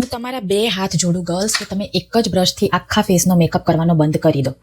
હું તમારા બે હાથ જોડું ગર્લ્સ કે તમે એક જ બ્રશથી આખા ફેસનો મેકઅપ કરવાનો બંધ કરી દો.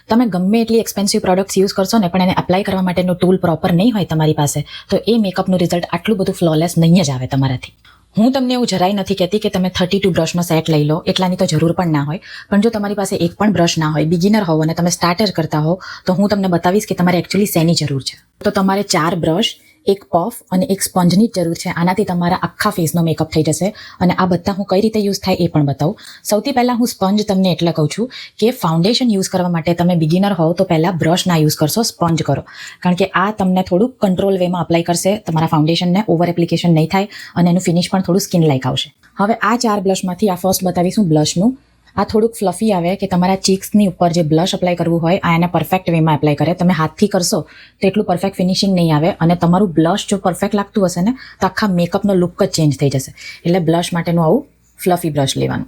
તમે ગમે એટલી એક્સપેન્સિવ પ્રોડક્ટ્સ યુઝ કરશો ને પણ એને એપ્લાય કરવા માટેનો ટૂલ પ્રોપર નહીં હોય તમારી પાસે તો એ મેકઅપનું રિઝલ્ટ આટલું બધું ફ્લોલેસ નહીં જ આવે તમારાથી. હું તમને એવું જરાય નથી કહેતી કે તમે 32 બ્રશનો સેટ લઈ લો, એટલાની તો જરૂર પણ ના હોય. પણ જો તમારી પાસે એક પણ બ્રશ ના હોય, બિગિનર હોવ અને તમે સ્ટાર્ટર કરતા હો તો હું તમને બતાવીશ કે તમારે એકચ્યુઅલી શેની જરૂર છે. તો તમારે 4 બ્રશ, એક પફ અને એક સ્પંજની જ જરૂર છે. આનાથી તમારા આખા ફેસનો મેકઅપ થઈ જશે અને આ બધા હું કઈ રીતે યુઝ થાય એ પણ બતાવું. સૌથી પહેલાં હું સ્પંજ તમને એટલે કહું છું કે ફાઉન્ડેશન યુઝ કરવા માટે તમે બિગિનર હોવ તો પહેલાં બ્રશ ના યુઝ કરશો, સ્પંજ કરો. કારણ કે આ તમને થોડુંક કંટ્રોલ વેમાં અપ્લાય કરશે, તમારા ફાઉન્ડેશનને ઓવર એપ્લિકેશન નહીં થાય અને એનું ફિનિશ પણ થોડું સ્કિન લાઇક આવશે. હવે આ 4 બ્લશમાંથી આ ફર્સ્ટ બતાવીશું બ્લશનું. આ થોડુંક ફ્લફી આવે કે તમારા ચીક્સની ઉપર જે બ્લશ અપ્લાય કરવું હોય આ એને પરફેક્ટ વેમાં એપ્લાય કરે. તમે હાથથી કરશો તો એટલું પરફેક્ટ ફિનિશિંગ નહીં આવે અને તમારું બ્લશ જો પરફેક્ટ લાગતું હશે ને તો આખા મેકઅપનો લુક જ ચેન્જ થઈ જશે. એટલે બ્લશ માટેનું આવું ફ્લફી બ્રશ લેવાનું.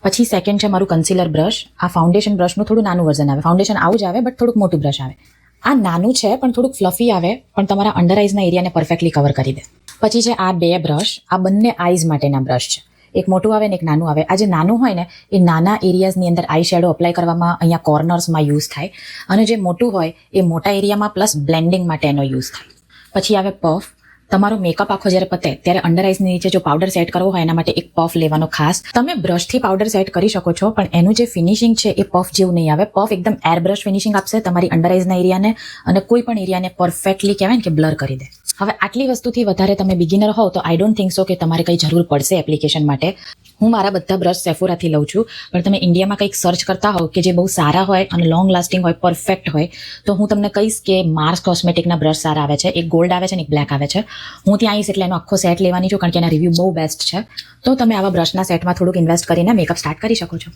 પછી સેકન્ડ છે મારું કન્સીલર બ્રશ. આ ફાઉન્ડેશન બ્રશનું થોડું નાનું વર્ઝન આવે. ફાઉન્ડેશન આવું જ આવે બટ થોડુંક મોટું બ્રશ આવે. આ નાનું છે પણ થોડુંક ફ્લફી આવે પણ તમારા અંડર આઈઝના એરિયાને પરફેક્ટલી કવર કરી દે. પછી છે આ 2 બ્રશ. આ બંને આઈઝ માટેના બ્રશ છે. એક મોટું આવે ને એક નાનું આવે. આ જે નાનું હોય ને એ નાના એરિયાઝની અંદર આઈ શેડો અપ્લાય કરવામાં અહીંયા કોર્નર્સમાં યુઝ થાય અને જે મોટું હોય એ મોટા એરિયામાં પ્લસ બ્લેન્ડિંગ માટે એનો યુઝ થાય. પછી આવે પફ. તમારો મેકઅપ આખો જ્યારે પતે ત્યારે અંડર આઈઝની નીચે જો પાવડર સેટ કરવો હોય એના માટે એક પફ લેવાનો ખાસ. તમે બ્રશથી પાવડર સેટ કરી શકો છો પણ એનું જે ફિનિશિંગ છે એ પફ જેવું નહીં આવે. પફ એકદમ એર બ્રશ ફિનિશિંગ આપશે તમારી અંડર આઈઝના એરિયાને અને કોઈ પણ એરિયાને પરફેક્ટલી કહેવાય ને કે બ્લર કરી દે. હવે આટલી વસ્તુથી વધારે તમે બિગિનર હોવ તો આઈ ડોન્ટ થિંક સો કે તમારે કંઈ જરૂર પડશે એપ્લિકેશન માટે. હું મારા બધા બ્રશ સેફોરાથી લઉં છું પણ તમે ઇન્ડિયામાં કંઈક સર્ચ કરતા હોવ કે જે બહુ સારા હોય અને લોંગ લાસ્ટિંગ હોય, પરફેક્ટ હોય તો હું તમને કહીશ કે માર્સ કોસ્મેટિકના બ્રશ સારા આવે છે. એક ગોલ્ડ આવે છે ને એક બ્લેક આવે છે. હું ત્યાં આવીશ એટલે એનો આખો સેટ લેવાની છું કારણ કે એના રિવ્યૂ બહુ બેસ્ટ છે. તો તમે આવા બ્રશના સેટમાં થોડુંક ઇન્વેસ્ટ કરીને મેકઅપ સ્ટાર્ટ કરી શકો છો.